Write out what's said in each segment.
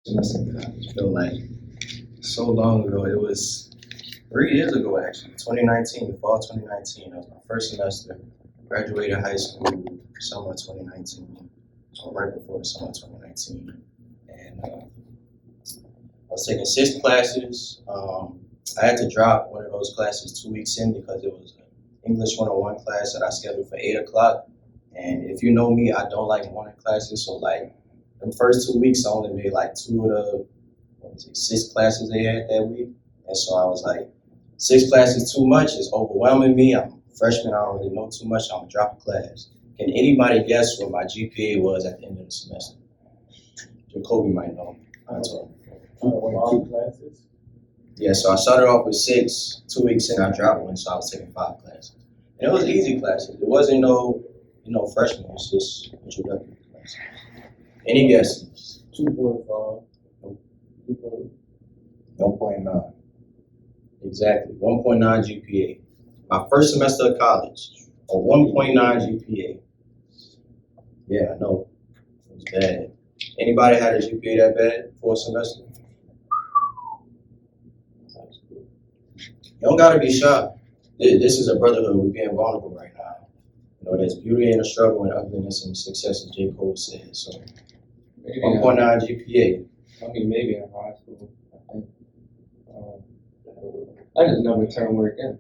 semester in college. I feel like so long ago. It was 3 years ago, actually. 2019, fall 2019. That was my first semester. Graduated high school summer 2019, or right before the summer 2019. And I was taking 6 classes. I had to drop one of those classes 2 weeks in because it was an English 101 class that I scheduled for 8 o'clock. And if you know me, I don't like morning classes. So, like, the first 2 weeks, I only made like two of the, what was it, 6 classes they had that week. And so I was like, 6 classes too much. It's overwhelming me. I'm a freshman. I don't really know too much. I'm going to drop a class. Can anybody guess what my GPA was at the end of the semester? Jacoby might know. I told him. All classes? Yeah, so I started off with 6. 2 weeks in, I dropped one, so I was taking 5 classes. And it was easy classes. It wasn't freshman. It was just introductory classes. Any guesses? 2.5. 1.9. Exactly, 1.9 GPA. My first semester of college, a 1.9 GPA. Yeah, I know. It was bad. Anybody had a GPA that bad for a semester? You don't gotta be shy. This is a brotherhood. We're being vulnerable right now. There's beauty in the struggle and ugliness in the success, as J. Cole said. So, Maybe 1.9 GPA. maybe in high school, I think. I just never turned work in.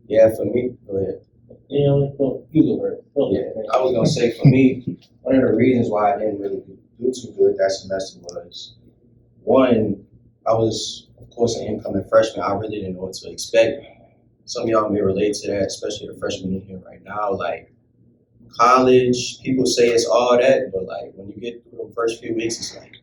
Yeah, for me, go ahead. You go first. Yeah, I was gonna say for me, one of the reasons why I didn't really do too good that semester was, one, I was, of course, an incoming freshman. I really didn't know what to expect. Some of y'all may relate to that, especially the freshmen in here right now. Like, college, people say it's all that, but like when you get through the first few weeks, it's like,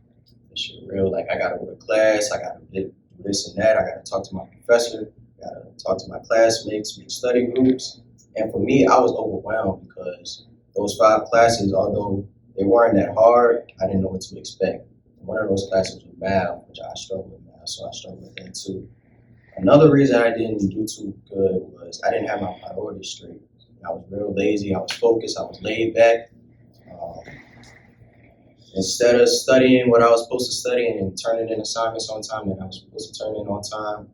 this shit real. Like, I gotta go to class, I gotta do this and that, I gotta talk to my professor, I gotta talk to my classmates, make study groups. And for me, I was overwhelmed because those 5 classes, although they weren't that hard, I didn't know what to expect. And one of those classes was math, which I struggled with math, so I struggled with that too. Another reason I didn't do too good was I didn't have my priorities straight. I was real lazy, I was focused, I was laid back. Um, Instead of studying what I was supposed to study and turning in assignments on time that I was supposed to turn in on time,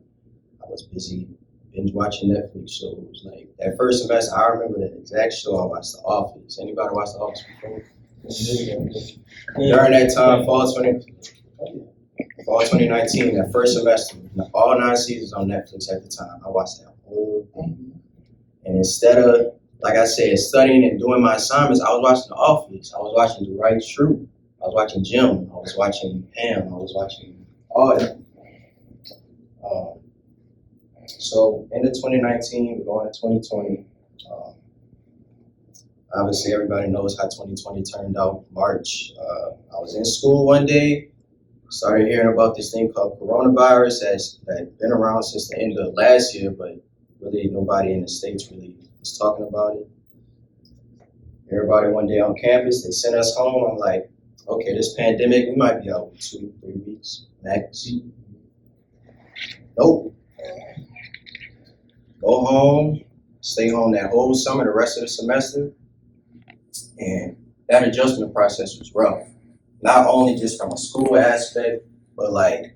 I was busy binge watching Netflix shows. Like that first semester, I remember the exact show I watched, The Office. Anybody watch The Office before? During that time, fall 2019, that first semester, all 9 seasons on Netflix at the time, I watched that whole thing. And instead of, like I said, studying and doing my assignments, I was watching The Office. I was watching Dwight Schrute. I was watching Jim. I was watching Pam. I was watching all that. So, end of 2019, we're going to 2020. Obviously, everybody knows how 2020 turned out. March, I was in school one day, started hearing about this thing called coronavirus that's been around since the end of last year, but really nobody in the States really was talking about it. Everybody one day on campus, they sent us home. I'm like, okay, this pandemic, we might be out with 2-3 weeks max. Nope. Go home, stay home that whole summer, the rest of the semester. And that adjustment process was rough. Not only just from a school aspect, but like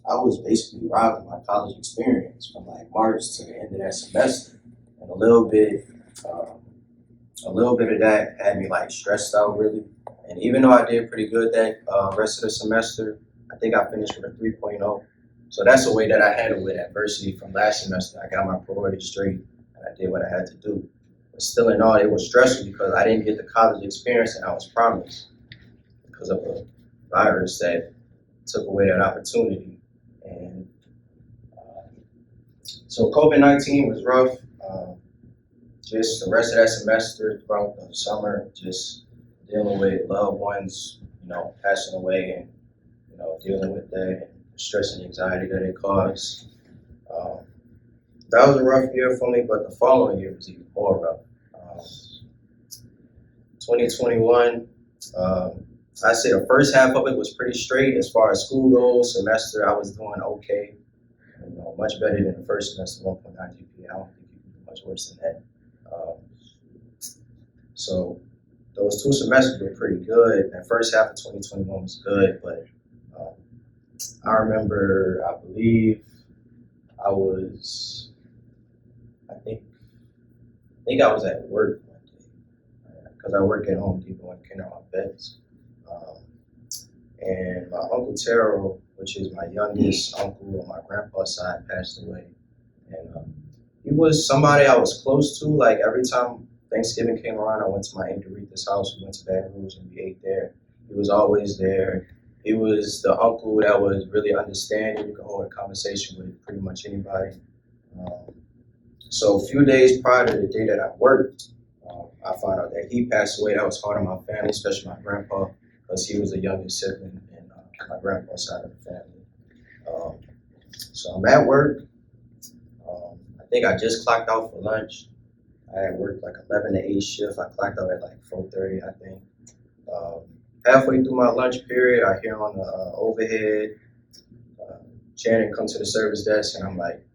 I was basically robbed of my college experience from like March to the end of that semester. And a little bit of that had me like stressed out really. And even though I did pretty good that rest of the semester, I think I finished with a 3.0. So that's a way that I handled with adversity from last semester. I got my priorities straight and I did what I had to do. But still in all, it was stressful because I didn't get the college experience that I was promised because of a virus that took away that opportunity. And so COVID-19 was rough. Just the rest of that semester throughout the summer, just dealing with loved ones, passing away and, dealing with that and the stress and anxiety that it caused. That was a rough year for me, but the following year was even more rough. 2021, I say the first half of it was pretty straight as far as school goes. Semester, I was doing okay, much better than the first semester, 1.9 GPA. I don't think you can do much worse than that. So those 2 semesters were pretty good. The first half of 2021 was good, but um, I remember, I was, I think I was at work one day because I work at Home Depot and care on vets. Um, and my uncle Terrell, which is my youngest uncle on my grandpa's side, passed away. And he was somebody I was close to. Like every time Thanksgiving came around, I went to my Aunt Aretha's house. We went to Baton Rouge and we ate there. He was always there. He was the uncle that was really understanding. You could hold a conversation with pretty much anybody. Um, so a few days prior to the day that I worked, I found out that he passed away. That was hard on my family, especially my grandpa, because he was the youngest sibling in my grandpa's side of the family. Um, so I'm at work. I think I just clocked out for lunch. I had worked like 11 to 8 shift. I clocked out at like 4:30, I think. Um, Halfway through my lunch period, I hear on the overhead, Shannon come to the service desk, and I'm like,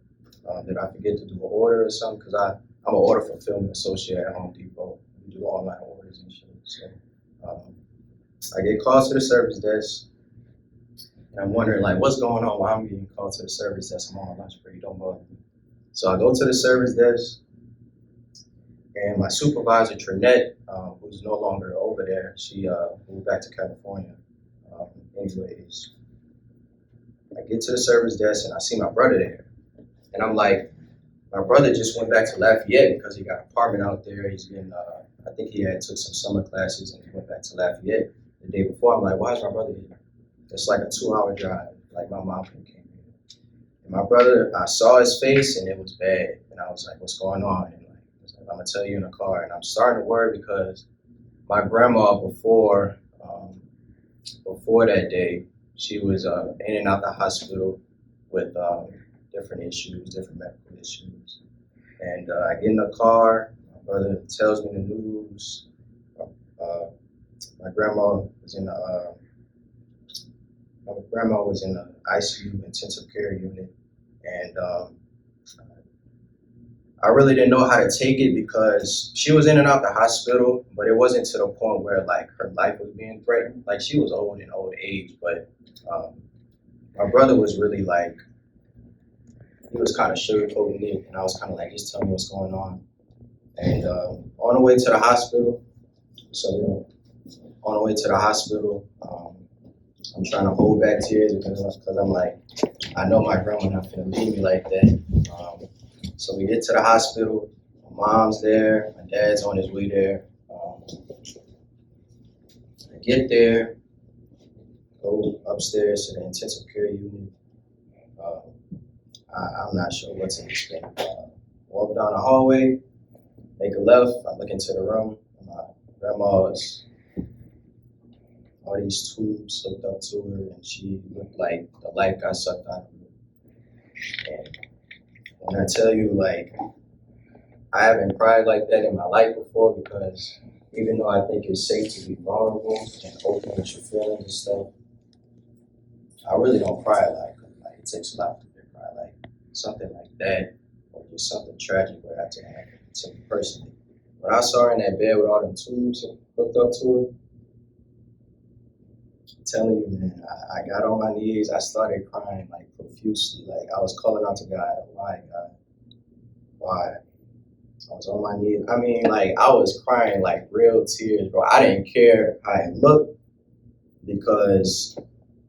did I forget to do an order or something? Because I'm an order fulfillment associate at Home Depot. We do online orders and shit. So I get called to the service desk, and I'm wondering like, what's going on? Why I'm getting called to the service desk? I'm on my lunch break. Don't bother me. So I go to the service desk, and my supervisor, Trinette, who's no longer over there, she moved back to California. Anyways, I get to the service desk and I see my brother there. And I'm like, my brother just went back to Lafayette because he got an apartment out there. He's been, I think he had took some summer classes and he went back to Lafayette the day before. I'm like, why is my brother here? It's like a 2-hour drive. Like my mom came here. And my brother, I saw his face and it was bad. And I was like, what's going on? And I'm gonna tell you in the car. And I'm starting to worry because my grandma before that day, she was in and out the hospital with different issues, different medical issues. And I get in the car, my brother tells me the news. My grandma was in the ICU intensive care unit, and I really didn't know how to take it because she was in and out the hospital, but it wasn't to the point where like her life was being threatened. Like she was old in old age, but my brother was really like, he was kind of sugarcoating it, and I was kind of like, just tell me what's going on. And on the way to the hospital, on the way to the hospital, I'm trying to hold back tears because I'm like, I know my grandma not gonna leave me like that. So we get to the hospital. My mom's there. My dad's on his way there. I get there, go upstairs to the intensive care unit. I'm not sure what's in this thing. Walk down the hallway, make a left. I look into the room. My grandma's all these tubes hooked up to her, and she looked like the life got sucked out of her. And when I tell you, like, I haven't cried like that in my life before because even though I think it's safe to be vulnerable and open with your feelings and stuff, I really don't cry like it takes a lot to cry like something like that or just something tragic would have to happen to me personally. When I saw her in that bed with all them tubes hooked up to her, I'm telling you, man, I got on my knees. I started crying like profusely. Like I was calling out to God, why, God? Why? I was on my knees. I mean, like I was crying like real tears, bro. I didn't care how it looked because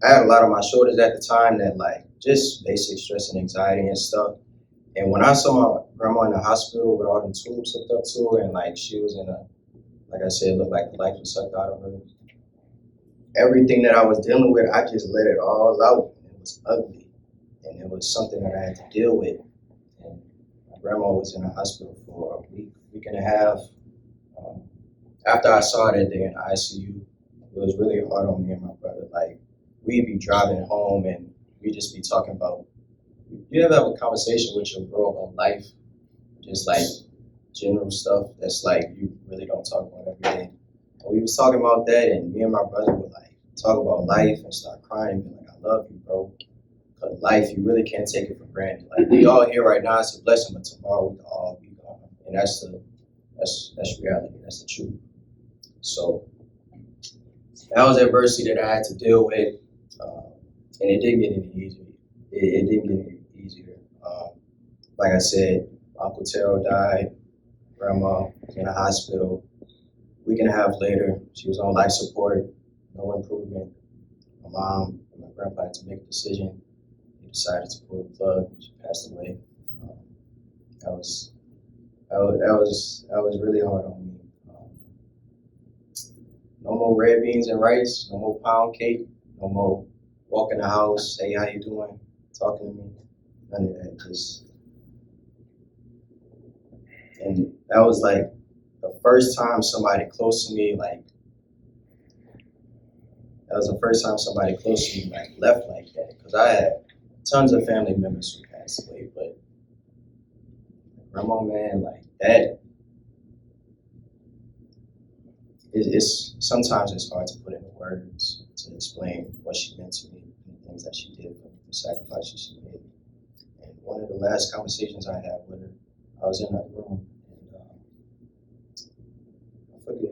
I had a lot on my shoulders at the time that like just basic stress and anxiety and stuff. And when I saw my grandma in the hospital with all them tubes hooked up to her and like she was in a, like I said, it looked like the life was sucked out of her. Everything that I was dealing with, I just let it all out. It was ugly. And it was something that I had to deal with. And my grandma was in the hospital for a week and a half. After I saw that day in the ICU, it was really hard on me and my brother. Like, we'd be driving home and we'd just be talking about, you ever have a conversation with your bro about life? Just like general stuff that's like you really don't talk about every day. And we was talking about that and me and my brother would like talk about life and start crying and be like, I love you, bro. Because life, you really can't take it for granted. Like we all here right now, it's a blessing, but tomorrow we can all be gone. And that's reality, that's the truth. So that was adversity that I had to deal with, and it didn't get any easier. It didn't get any easier. Like I said, Uncle Terrell died. Grandma was in the hospital. A week and a half later, she was on life support, no improvement. My mom and my grandpa had to make a decision. They decided to pull the plug. She passed away. Um, that was that was really hard on me. No more red beans and rice. No more pound cake. No more walk in the house. Hey, how you doing? Talking to me. None of that. Just and that was like the first time somebody close to me like that was the first time somebody close to me like left like that. Because I had tons of family members who passed away, but grandma, man, like that. It's sometimes it's hard to put into words to explain what she meant to me and the things that she did for me, the sacrifices she made. And one of the last conversations I had with her, I was in that room, and I forget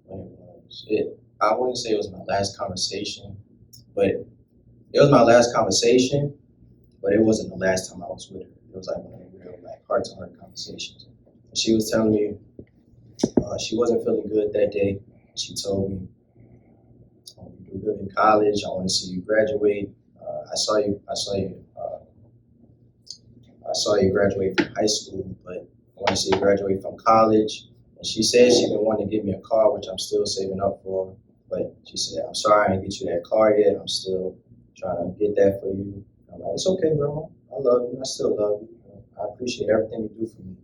when it was. I wouldn't say it was my last conversation, but it was my last conversation, but it wasn't the last time I was with her. It was like one of the real like heart-to-heart conversations. And she was telling me she wasn't feeling good that day. She told me, "I want you to do good in college. I want to see you graduate. I saw you graduate from high school, but I want to see you graduate from college." And she said she didn't want to give me a car, which I'm still saving up for. But she said, "I'm sorry I didn't get you that car yet. I'm still trying to get that for you." I'm like, "It's okay, Grandma. I love you. I still love you. I appreciate everything you do for me."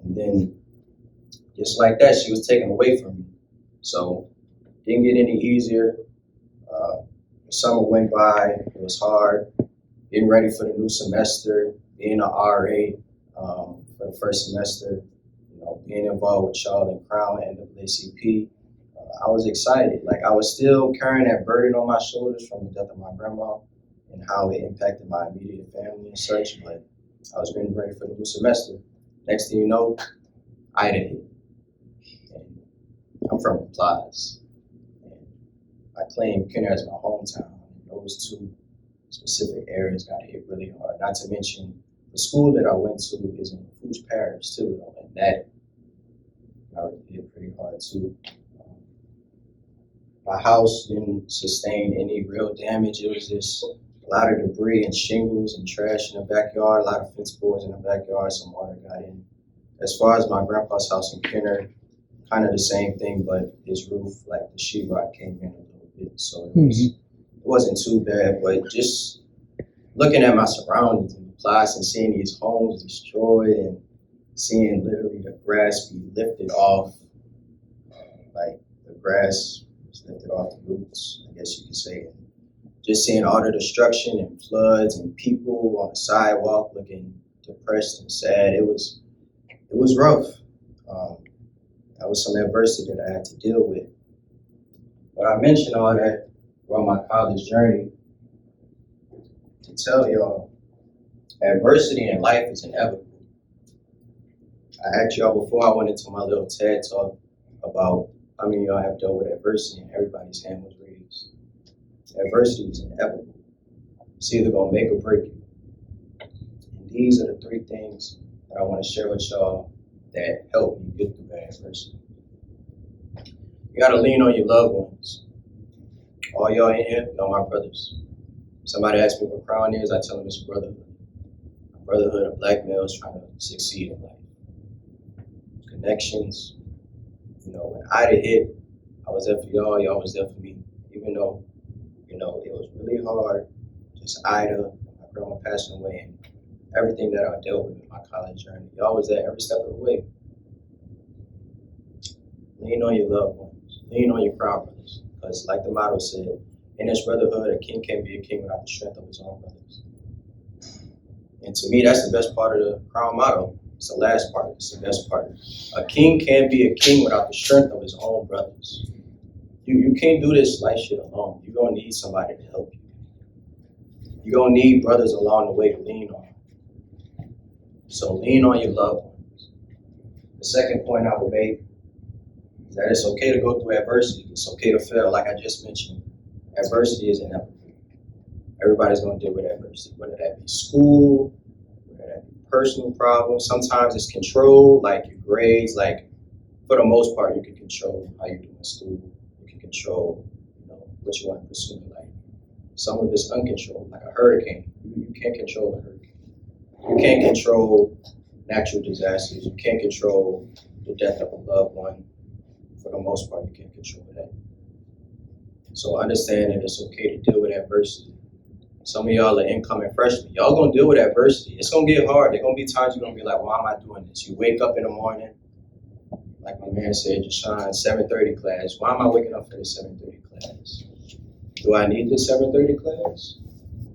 And then just like that, she was taken away from me. So didn't get any easier. The summer went by. It was hard. Getting ready for the new semester, being an RA for the first semester, being involved with Charlotte and Crown and NAACP. I was excited. Like I was still carrying that burden on my shoulders from the death of my grandma and how it impacted my immediate family and such. But I was getting ready for the new semester. Next thing you know, I did it. And I'm from the Plaza. And I claim Kenner as my hometown. And those two specific areas got hit really hard. Not to mention the school that I went to is in Fooch Parish too, and that got hit pretty hard too. My house didn't sustain any real damage. It was just a lot of debris and shingles and trash in the backyard, a lot of fence boards in the backyard, some water got in. As far as my grandpa's house in Kenner, kind of the same thing, but his roof, like the sheetrock came in a little bit, so it wasn't too bad. But just looking at my surroundings in the place and seeing these homes destroyed and seeing literally the grass be lifted off, like the grass was lifted off the roots, I guess you could say. And just seeing all the destruction and floods and people on the sidewalk looking depressed and sad, it was rough. That was some adversity that I had to deal with. But I mentioned all that throughout my college journey to tell y'all adversity in life is inevitable. I asked y'all before I went into my little TED talk about how many of y'all have dealt with adversity, and everybody's hand was raised. Adversity is inevitable. It's either gonna make or break you. And these are the three things that I want to share with y'all that helped me get through that adversity. You gotta lean on your loved ones. All y'all in here, y'all my brothers. Somebody asks me what Crown is, I tell them it's a brotherhood. A brotherhood of black males trying to succeed in life. Connections. When I did hit, I was there for y'all was there for me. Even though, it was really hard. Just Ida, my grandma passing away, and everything that I dealt with in my college journey. Y'all was there every step of the way. Lean on your loved ones. Lean on your Crown brothers. Because like the motto said, in this brotherhood, a king can't be a king without the strength of his own brothers. And to me, that's the best part of the Crown motto. It's the last part. It's the best part. A king can't be a king without the strength of his own brothers. You can't do this life shit alone. You're going to need somebody to help you. You're going to need brothers along the way to lean on. So lean on your loved ones. The second point I would make is that it's okay to go through adversity. It's okay to fail. Like I just mentioned, adversity is inevitable. Everybody's going to deal with adversity, whether that be school, whether that be personal problems. Sometimes it's control, like your grades. Like for the most part, you can control how you do in school. You can control, what you want to pursue in life. Some of it's uncontrolled, like a hurricane. You can't control a hurricane. You can't control natural disasters. You can't control the death of a loved one. For the most part, you can't control that. So understand that it's okay to deal with adversity. Some of y'all are incoming freshmen. Y'all gonna deal with adversity. It's gonna get hard. There gonna be times you're gonna be like, why am I doing this? You wake up in the morning, like my man said, Jashawn, 7:30 class. Why am I waking up for the 7:30 class? Do I need this 7:30 class?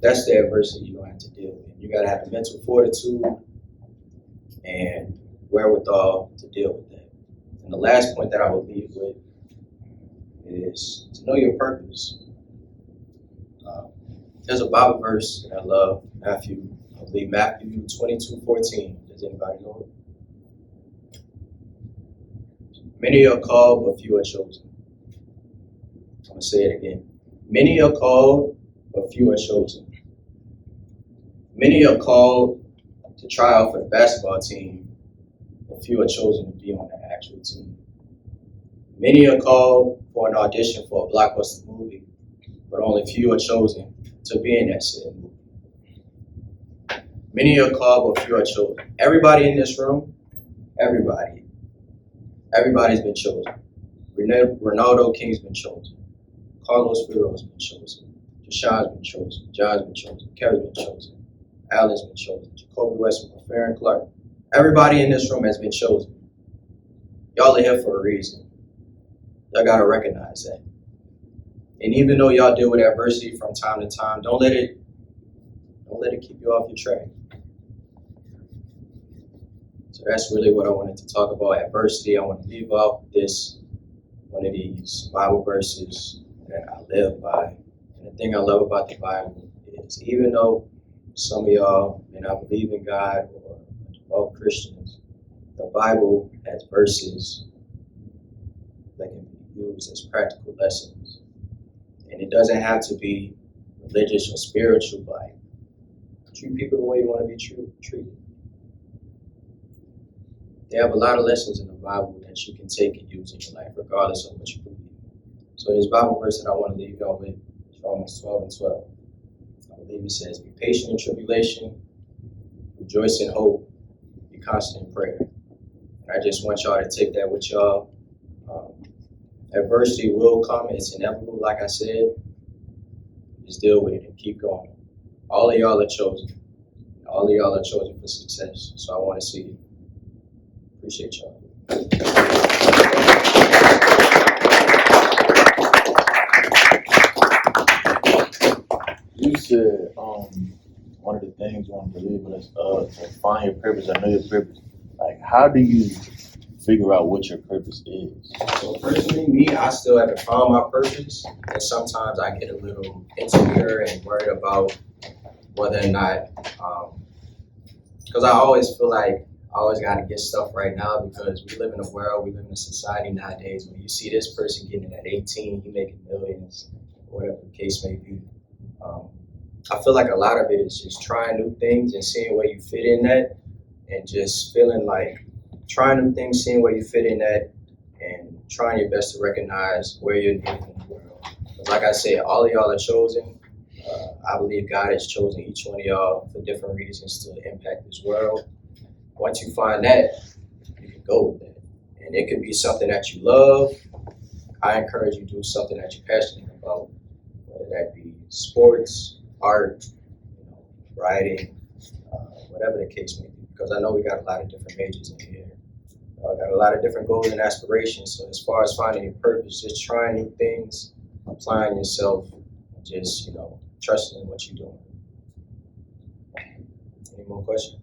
That's the adversity you're gonna have to deal with. You gotta have the mental fortitude and wherewithal to deal with that. And the last point that I will leave with is to know your purpose. There's a Bible verse that I love, Matthew 22:14. Does anybody know it? Many are called, but few are chosen. I'm going to say it again. Many are called, but few are chosen. Many are called to try out for the basketball team, but few are chosen to be on the actual team. Many are called for an audition for a blockbuster movie, but only few are chosen to be in that said movie. Many are called, but few are chosen. Everybody in this room, everybody's been chosen. Ronaldo King's been chosen. Carlos Firo's been chosen. Jashawn's been chosen. John's been chosen. Kerry's been chosen. Alan's been chosen. Jacoby Westbrook, Farron Clark. Everybody in this room has been chosen. Y'all are here for a reason. Y'all gotta recognize that. And even though y'all deal with adversity from time to time, don't let it keep you off your track. So that's really what I wanted to talk about, adversity. I want to leave off one of these Bible verses that I live by. And the thing I love about the Bible is even though some of y'all may not believe in God or are devout Christians, the Bible has verses that can be used as practical lessons. And it doesn't have to be religious or spiritual, like treat people the way you want to be treated. They have a lot of lessons in the Bible that you can take and use in your life, regardless of what you believe. So this Bible verse that I want to leave y'all with is Romans 12:12. I believe it says, be patient in tribulation, rejoice in hope, be constant in prayer. And I just want y'all to take that with y'all. Adversity will come, it's inevitable, like I said. Just deal with it and keep going. All of y'all are chosen. All of y'all are chosen for success. So I want to see you. Appreciate y'all. You said one of the things you want to believe in is to find your purpose or know your purpose. Like, how do you figure out what your purpose is? So personally, me, I still haven't found my purpose, and sometimes I get a little insecure and worried about whether or not, because I always feel like I always got to get stuff right now because we live in a world, we live in a society nowadays where you see this person getting it at 18, he making millions, whatever the case may be. I feel like a lot of it is just trying new things and seeing where you fit in that, and just feeling like trying new things, seeing where you fit in that, and trying your best to recognize where you're needed in the world. But like I said, all of y'all are chosen. I believe God has chosen each one of y'all for different reasons to impact this world. Once you find that, you can go with it. And it could be something that you love. I encourage you to do something that you're passionate about, whether that be sports, art, writing, whatever the case may be. Because I know we got a lot of different majors in here. Got a lot of different goals and aspirations. So as far as finding your purpose, just trying new things, applying yourself, and just, trusting in what you're doing. Any more questions?